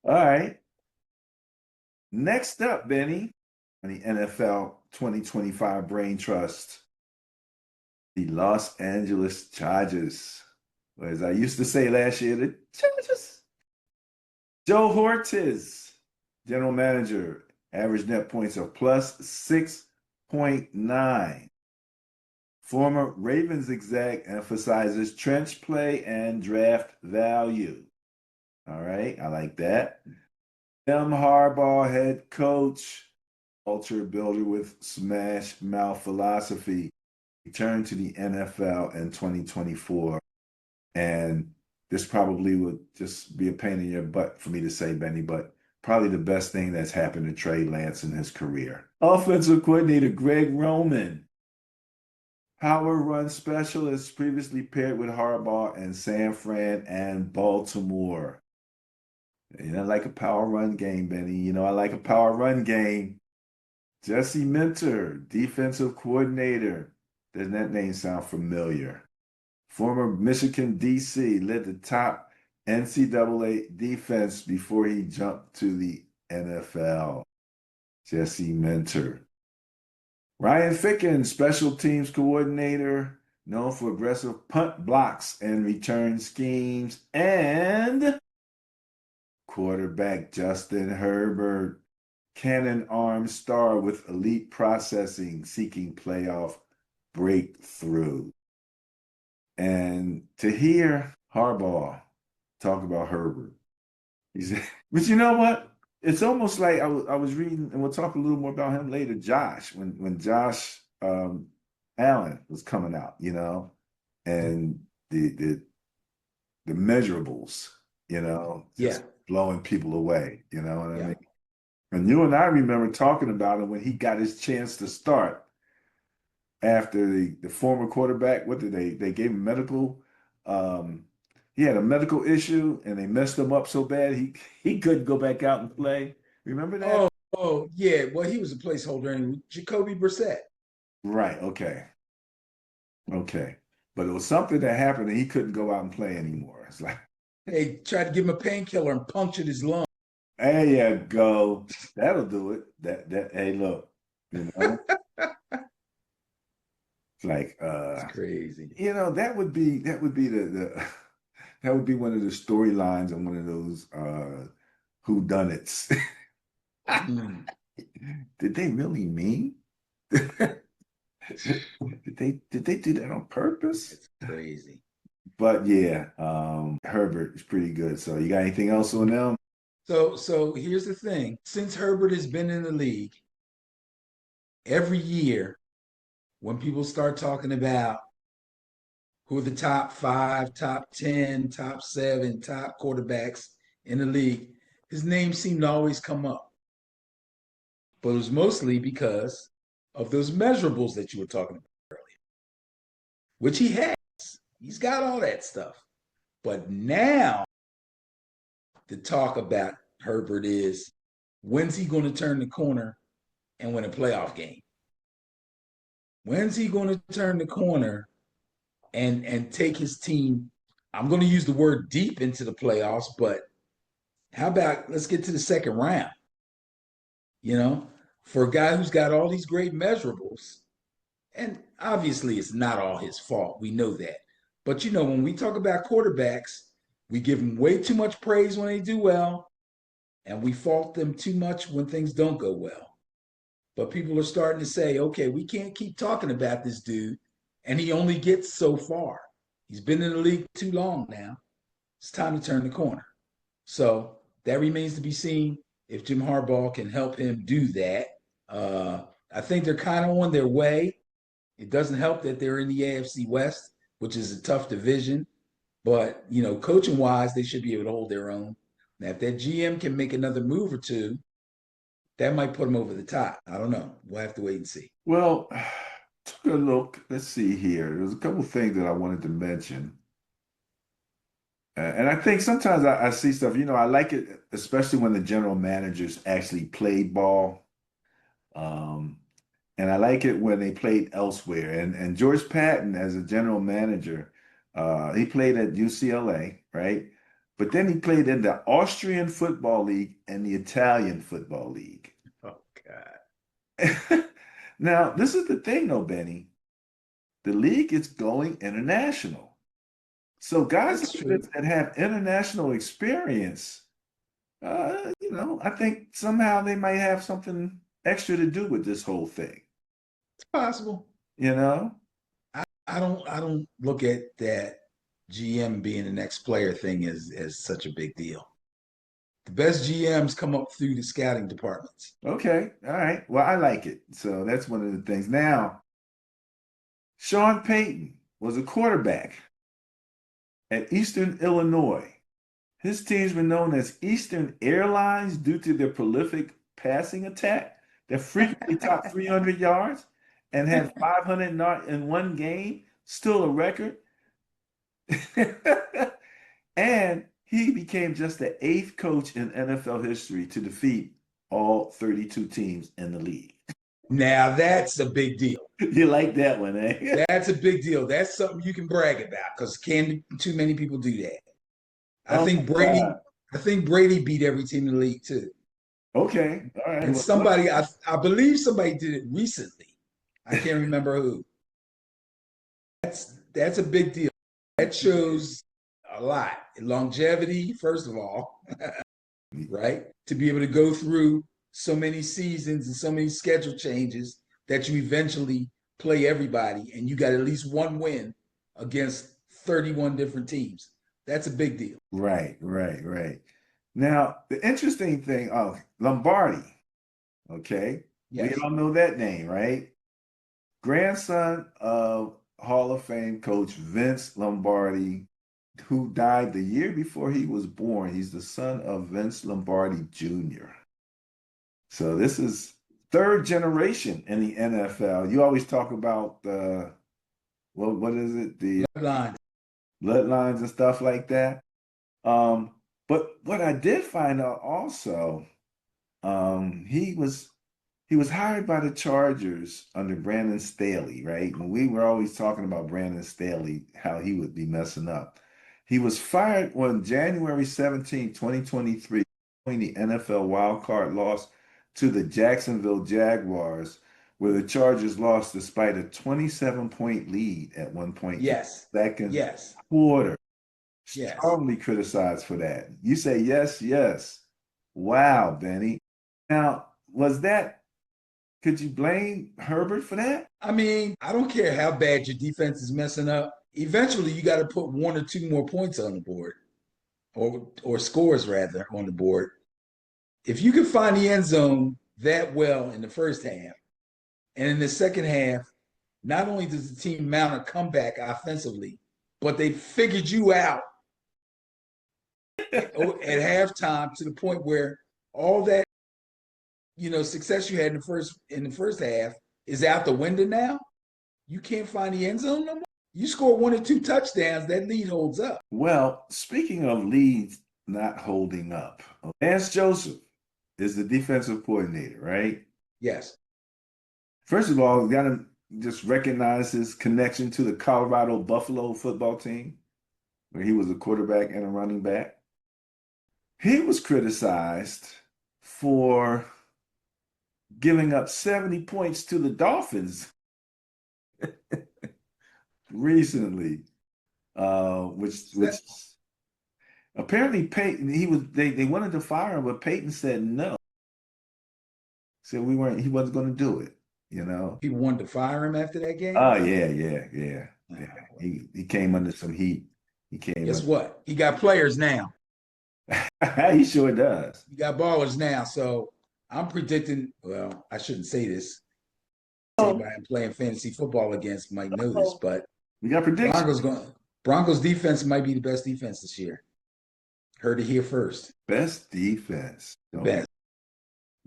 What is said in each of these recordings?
All right. Next up, Benny, on the NFL 2025 Brain Trust, the Los Angeles Chargers. Or as I used to say last year, the Chargers. Joe Hortiz, general manager, average net points of plus 6.9. Former Ravens exec emphasizes trench play and draft value. All right, I like that. Jim Harbaugh, head coach, culture builder with smash mouth philosophy, returned to the NFL in 2024. And this probably would just be a pain in your butt for me to say, Benny, but probably the best thing that's happened to Trey Lance in his career. Offensive coordinator Greg Roman, power run specialist, previously paired with Harbaugh in San Fran and Baltimore. And I like a power run game, Benny. I like a power run game. Jesse Minter, defensive coordinator. Doesn't that name sound familiar? Former Michigan DC, led the top NCAA defense before he jumped to the NFL. Jesse Minter. Ryan Ficken, special teams coordinator, known for aggressive punt blocks and return schemes. And quarterback Justin Herbert, cannon arm star with elite processing, seeking playoff breakthrough. And to hear Harbaugh talk about Herbert, he said, but you know what? It's almost like I was reading, and we'll talk a little more about him later, Josh, when Josh Allen was coming out, and the measurables, Yeah, just blowing people away, you know what I yeah. mean? And you and I remember talking about him when he got his chance to start after the former quarterback. What did they gave him medical? Um, he had a medical issue and they messed him up so bad he couldn't go back out and play. Remember that? Oh, yeah. Well, he was a placeholder, and Jacoby Brissett. Right. Okay. Okay. But it was something that happened and he couldn't go out and play anymore. It's like, They tried to give him a painkiller and punctured his lung. there you go. That'll do it. That hey, look, you know, it's like It's crazy. that would be the that would be one of the storylines on one of those whodunits. Mm, Did they really mean? did they do that on purpose? it's crazy. But yeah, Herbert is pretty good. So you got anything else on them? So here's the thing. Since Herbert has been in the league, every year when people start talking about who are the top five, top 10, top seven, top quarterbacks in the league, his name seemed to always come up. But it was mostly because of those measurables that you were talking about earlier, which he has. He's got all that stuff. But now the talk about Herbert is, when's he going to turn the corner and win a playoff game? When's he going to turn the corner and take his team? I'm going to use the word deep into the playoffs, but how about let's get to the second round? You know, for a guy who's got all these great measurables, and obviously it's not all his fault. We know that. But when we talk about quarterbacks, we give them way too much praise when they do well, and we fault them too much when things don't go well. But people are starting to say, okay, we can't keep talking about this dude, and he only gets so far. He's been in the league too long now. It's time to turn the corner. So that remains to be seen if Jim Harbaugh can help him do that. I think they're kind of on their way. It doesn't help that they're in the AFC West, which is a tough division. But, coaching wise, they should be able to hold their own. Now, if that GM can make another move or two, that might put them over the top. I don't know. We'll have to wait and see. Well, took a look. Let's see here. There's a couple things that I wanted to mention. And I think sometimes I see stuff, I like it, especially when the general managers actually played ball. Um, and I like it when they played elsewhere. And George Patton, as a general manager, he played at UCLA, right? but then he played in the Austrian Football League and the Italian Football League. Oh God. Now, this is the thing though, Benny. The league is going international. So guys That's like true. this that have international experience, I think somehow they might have something extra to do with this whole thing. It's possible. You know? I don't look at that GM being the next player thing as such a big deal. The best GMs come up through the scouting departments. Okay. All right. Well, I like it. So that's one of the things. Now, Sean Payton was a quarterback at Eastern Illinois. His teams were known as Eastern Airlines due to their prolific passing attack that frequently topped 300 yards and had 500 in one game, still a record. And he became just the eighth coach in NFL history to defeat all 32 teams in the league. Now that's a big deal. You like that one, eh? That's a big deal. That's something you can brag about because can too many people do that. I Oh think my Brady. God. I think Brady beat every team in the league too. Okay. All right. And Well, somebody, I believe somebody did it recently. I can't remember who. That's a big deal. That shows a lot. Longevity, first of all, right? To be able to go through so many seasons and so many schedule changes that you eventually play everybody and you got at least one win against 31 different teams. That's a big deal. right, right, right. Now, the interesting thing, Lombardi, okay? We Yes. all know that name, right? Grandson of Hall of Fame coach Vince Lombardi, who died the year before he was born. He's the son of Vince Lombardi Jr. So this is third generation in the NFL. You always talk about the what is it? The Line. bloodlines and stuff like that. But what I did find out also, he was hired by the Chargers under Brandon Staley, right? And we were always talking about Brandon Staley, how he would be messing up. He was fired on January 17, 2023, following the NFL wildcard loss to the Jacksonville Jaguars, where the Chargers lost despite a 27-point lead at one point. Yes. Second Yes. quarter. Yes. Strongly criticized for that. You say yes, yes. Wow, Benny. Now, could you blame Herbert for that? I mean, I don't care how bad your defense is messing up. Eventually, you got to put one or two more points on the board, or scores rather on the board. If you can find the end zone that well in the first half, and in the second half, not only does the team mount a comeback offensively, but they figured you out at halftime to the point where all that success you had in the first half is out the window now. You can't find the end zone no more. You score one or two touchdowns, that lead holds up. Well, speaking of leads not holding up, Lance Joseph is the defensive coordinator, right? Yes. First of all, we got to just recognize his connection to the Colorado Buffalo football team, where he was a quarterback and a running back. He was criticized for giving up 70 points to the Dolphins recently, which apparently Peyton they wanted to fire him, but Peyton said no. Said he wasn't going to do it. People wanted to fire him after that game. Oh yeah. He came under some heat. Guess what? He got players now. He sure does. You got ballers now. So I'm predicting, well, I shouldn't say this. Anybody I'm playing fantasy football against might know this, but we got predictions. Broncos defense might be the best defense this year. Heard it here first. Best defense. Best.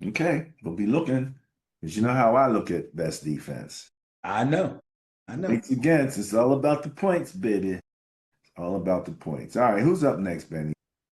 Okay. We'll be looking, because you know how I look at best defense. I know. Once again, it's all about the points, baby. All about the points. All right, who's up next, Benny?